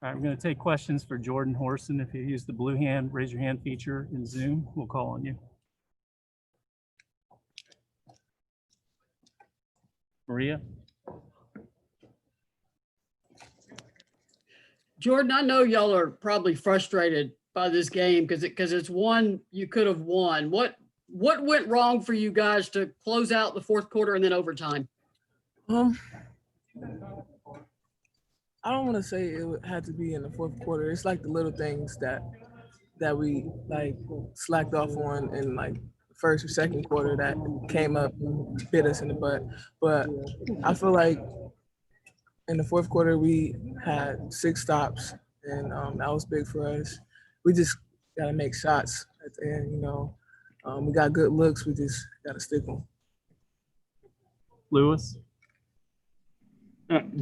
All right, I'm going to take questions for Jordan Horston. If you use the blue hand, raise your hand feature in Zoom, we'll call on you. Maria? Jordan, I know y'all are probably frustrated by this game because it's one you could have won. What went wrong for you guys to close out the fourth quarter and then overtime? I don't want to say it had to be in the fourth quarter. It's like the little things that we like slacked off on in like the first or second quarter that came up and bit us in the butt. But I feel like in the fourth quarter we had 6 stops, and that was big for us. We just got to make shots at the end, you know. We got good looks. We just got to stick them. Lewis?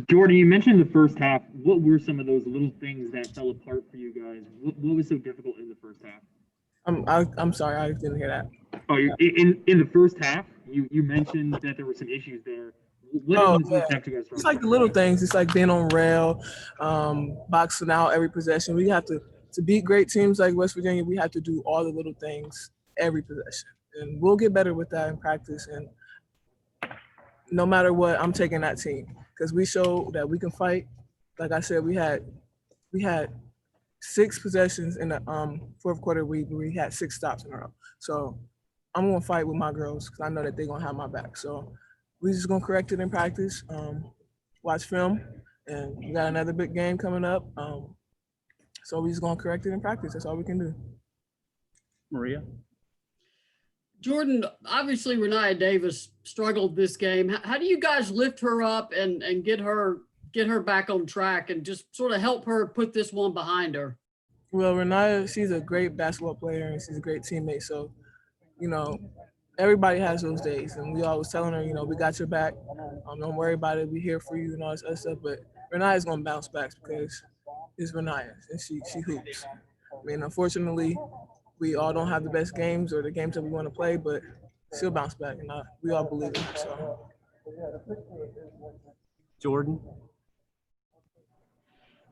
Jordan, you mentioned the first half. What were some of those little things that fell apart for you guys? What was so difficult in the first half? I'm sorry, I didn't hear that. Oh, in the first half, you mentioned that there were some issues there. What Yeah. kept you guys from? It's like the little things. It's like being on rail, boxing out every possession. We have to beat great teams like West Virginia. We have to do all the little things every possession, and we'll get better with that in practice. And no matter what, I'm taking that team because we showed that we can fight. Like I said, we had 6 possessions in the fourth quarter. We had 6 stops in a row. So I'm gonna fight with my girls because I know that they're gonna have my back. So we're just gonna correct it in practice, watch film, and we got another big game coming up. So we're just gonna correct it in practice. That's all we can do. Maria? Jordan, obviously Renee Davis struggled this game. How do you guys lift her up and get her back on track and just sort of help her put this one behind her? Well, Renee, she's a great basketball player and she's a great teammate. So, you know, everybody has those days, and we always telling her, you know, we got your back. Don't worry about it. We're here for you and all this other stuff. But Renee is gonna bounce back because it's Renee and she hoops. I mean, unfortunately, we all don't have the best games or the games that we want to play, but she'll bounce back, and we all believe it. So, Jordan?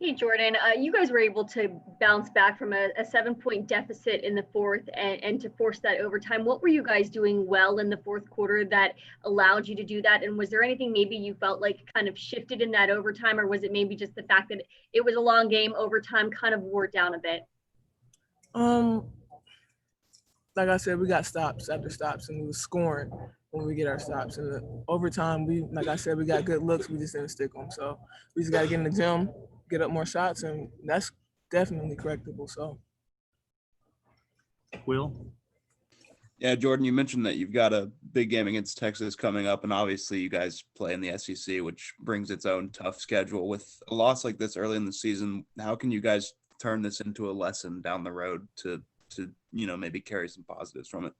Hey, Jordan, you guys were able to bounce back from a 7-point deficit in the fourth and to force that overtime. What were you guys doing well in the fourth quarter that allowed you to do that? And was there anything maybe you felt like kind of shifted in that overtime, or was it maybe just the fact that it was a long game, overtime kind of wore down a bit? like I said, we got stops after stops, and we were scoring when we get our stops. And overtime, like I said, we got good looks. We just didn't stick them. So we just got to get in the gym, get up more shots, and that's definitely correctable. So, Will? Yeah, Jordan, you mentioned that you've got a big game against Texas coming up, and obviously you guys play in the SEC, which brings its own tough schedule. With a loss like this early in the season, how can you guys turn this into a lesson down the road to maybe carry some positives from it?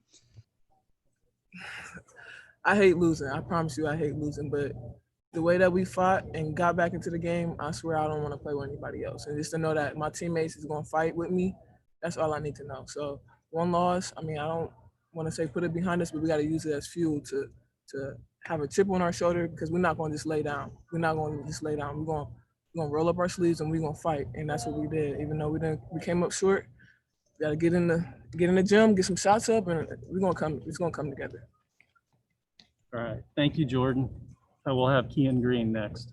I hate losing. I promise you I hate losing, but the way that we fought and got back into the game, I swear I don't want to play with anybody else. And just to know that my teammates is going to fight with me, that's all I need to know. So one loss, I mean, I don't want to say put it behind us, but we got to use it as fuel to have a chip on our shoulder, because we're not going to just lay down. We're not going to just lay down. We're going to roll up our sleeves and we're going to fight. And that's what we did. Even though we came up short, we got to get in the gym, get some shots up, and it's going to come together. All right. Thank you, Jordan. We'll have Kean Green next.